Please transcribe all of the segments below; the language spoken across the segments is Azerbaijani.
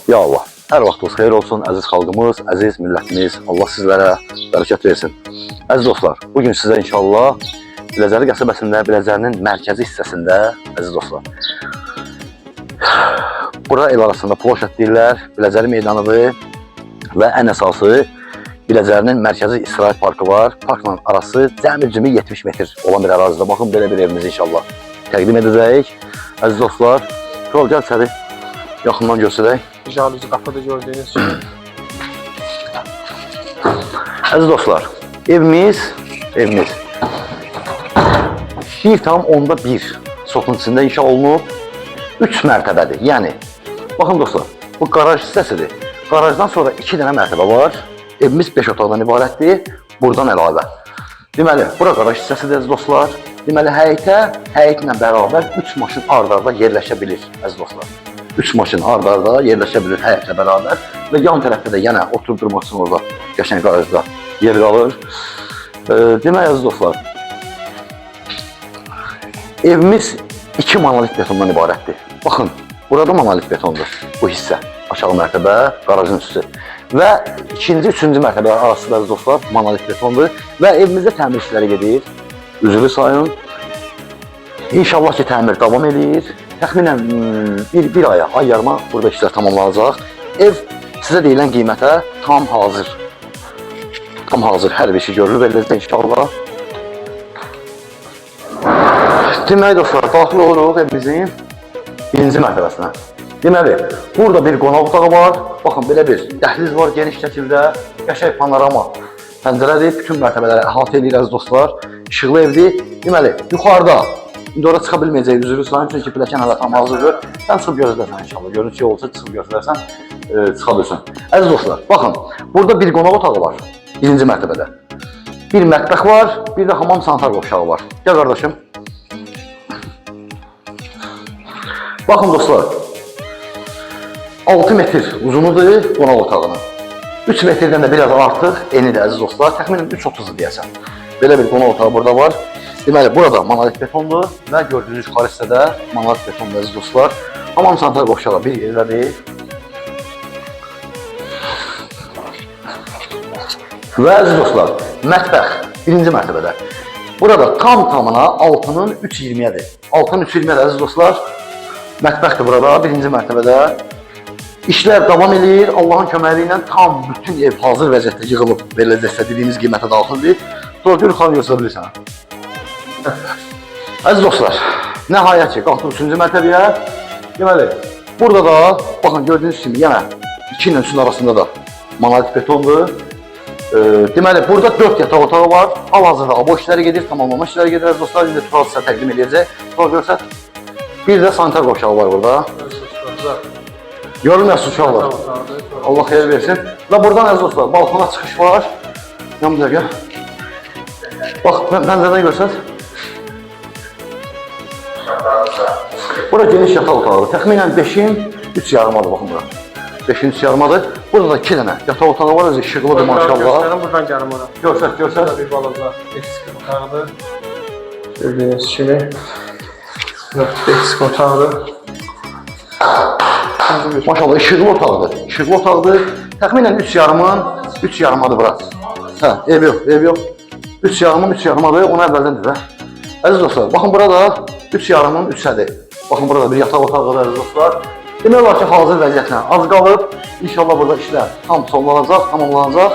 Ya Allah, hər vaxtınız xeyir olsun, əziz xalqımız, əziz millətimiz. Allah sizlərə bərəkət versin. Əziz dostlar, bugün sizə inşallah Biləcəri qəsəbəsində, Biləcərinin mərkəzi hissəsində, əziz dostlar, bura el arasında ploşad deyirlər, Biləcəri meydanıdır və ən əsası Biləcərinin mərkəzi istirahət parkı var. Parkla arası cəmi 70 metr olan bir ərazidə. Baxın, belə bir evimizi inşallah təqdim edəcəyik. Əziz dostlar, Kral gəl səni yaxından göstərək. Jaluzi qapıda gördüyünüz kimi. Əziz dostlar, evimiz 1,1 sotun içində inşa olunub, 3 mərtəbədir. Yəni, baxın dostlar, bu qaraj hissəsidir. Qarajdan sonra 2 dənə mərtəbə var. Evimiz 5 otaqdan ibarətdir, buradan əlavə. Deməli, bura qaraj hissəsidir, əziz dostlar. Deməli, həyətlə bərabər 3 maşın ard-arda yerləşə bilir, əziz dostlar. 3 maşın ard-arda yerləşə bilir həyətlə bərabər və yan tərəfdə də yenə oturub durmaq üçün orada qəşəng qarajda yer qalır. Demək, əziz dostlar, evimiz 2 monolit betondan ibarətdir. Baxın, burada monolit betondur bu hissə, aşağı mərtəbə, qarajın üstü. Və ikinci, üçüncü mərtəbə arasında, əziz dostlar, monolit betondur və evimizdə təmir işləri gedir. Üzrü sayın. İnşallah ki, təmir davam edir. Təxminən bir aya, ay yarıma burada işlər tamamlanacaq. Ev sizə deyilən qiymətə tam hazır. Tam hazır, hər bir şey görülür beləcə inşallah. Deməli dostlar, daxil oluruq evimizin birinci mərtəbəsinə. Deməli, burada bir qonaq otağı var. Baxın, belə bir dəhliz var geniş şəkildə. Qəşəng panorama pəncərədir. Bütün mərtəbələri əhatə edir, əziz dostlar. İşıqlı evdir. Deməli, yuxarıda İndi ora çıxa bilməyəcək, üzrü sayın, çünki pilləkən hələ tam hazırdır. Sən çıxıb gözlərsən inşallah, görün ki, olsa çıxıb gözlərsən, çıxa bilsin. Əziz dostlar, baxın, burada bir qonaq otağı var, birinci mərtəbədə. Bir mətbəx var, bir də hamam sanitar qovşağı var. Gəl qardaşım. Baxın dostlar, 6 metr uzunudur qonaq otağının. 3 metrdən də biraz artıq enidir, əziz dostlar, təxminən 3.30 deyəsən. Belə bir qonaq otağı burada var. Deməli, burada monolit betondur və gördüyünüz yuxarı hissədə monolit betondur, əziz dostlar. Hamam sanitar qovşağı bir yerdədir. Və əziz dostlar, mətbəx birinci mərtəbədə. Burada tamına altının 3.20-dir. Altının 3.20-dir, əziz dostlar. Mətbəxdir burada, birinci mərtəbədə. İşlər davam edir, Allahın köməyi ilə tam bütün ev hazır vəziyyətdə yığılıb, veriləcəksə dediyimiz qiymətə daxildir. Sonra bir yuxarı göstərə bilirsən. Əziz dostlar, nəhayət ki, qalxdıq 3-cü mərtəbəyə. Deməli, burada da, baxın, gördüyünüz kimi, yenə 2 ilə 3-ün arasında da monolit betondur. Deməli, burada 4 yataq otağı var. Hal-hazırda abo işləri gedir, tamamlama işləri gedir, əziz dostlar. İndi Tural sizə təqdim edəcək. Tural görsət. Bir də sanitar qovşağı var burada. Görülməyəsi uşaq var. Allah xeyir versin. Və buradan, əziz dostlar, balkona çıxış var. Yanımıza gəl. Bax, pəncərədən görsət. Bura geniş yataq otağıdır. Təxminən 5-in 3 yarımadır, baxın bura. 5-in 3 yarımadır. Burada da 2 dənə yataq otağı var, özü işıqlıdır maşallah. Göstərim, buradan gəlim ora. Görsət. Burada bir balaca eksik otağıdır. Gördüyünüz kimi. Eksik otağıdır. Maşallah, işıqlı otaqdır. İşıqlı otaqdır. Təxminən 3 yarımadır bura. Hə, ev yox. 3 yarımadır, onu əvvəldən də. Əziz dostlar, baxın burada 3 yarımın 3-ədir. Baxın burada bir yataq otağıdır, əziz dostlar. Demək olar ki, hazır vəziyyətlə az qalıb. İnşallah burada işlər tam sonlanacaq, tamamlanacaq.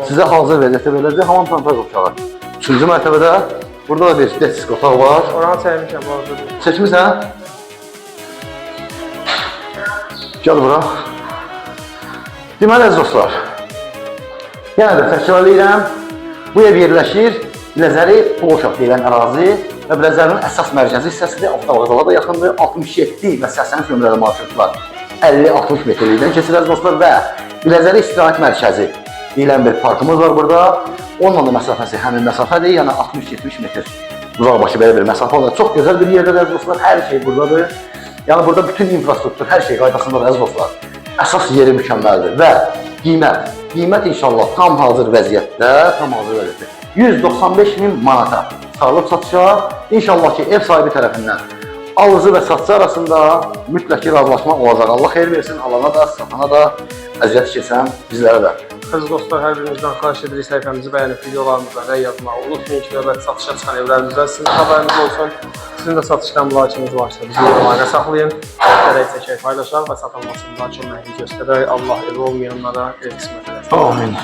Sizə hazır vəziyyətə veriləcək hamam sanitar qovşağı. 3-cü mərtəbədə burada da bir desk otaq var. Oranı çəkmişəm, orada. Seçmirsən? Gəl bura. Deməli, əziz dostlar, yenə də təkrar edirəm. Bu ev yerləşir Biləcəri ploşad deyilən ərazi və Biləcərinin əsas mərkəzi hissəsidir. Avtovağzalara da yaxındır. 67 və 80 nömrəli marşrutlar 50-60 metrlikdən keçir, əziz dostlar, və Biləcəri istirahət mərkəzi deyilən bir parkımız var burada. Onunla da məsafəsi həmin məsafədir, yəni 60-70 metr uzaqbaşı belə bir məsafə olur. Çox gözəl bir yerdir, əziz dostlar, hər şey buradadır. Yəni burada bütün infrastruktur, hər şey qaydasındadır, əziz dostlar. Əsas yeri mükəmməldir və qiymət inşallah tam hazır vəziyyətdə, 195.000 manata sağlıq satışa. İnşallah ki, ev sahibi tərəfindən alıcı və satçı arasında mütləq ki, razılaşma olacaq. Allah xeyir versin, alana da, satana da, əziyyət keçən bizlərə də. Əziz dostlar, hər birinizdən xahiş edirik səhifəmizi bəyənib videolarımıza və yazmağı unutmayın ki, növbəti satışa çıxan evlərimizdə sizin xəbəriniz olsun. Sizin də satışdan müraciətiniz varsa bizi əlaqə saxlayın. Gələk çəkək, paylaşaq və satılmasını daha çox məhəli göstərək. Allah evi olmayanlara ev qismət eləsin. Amin.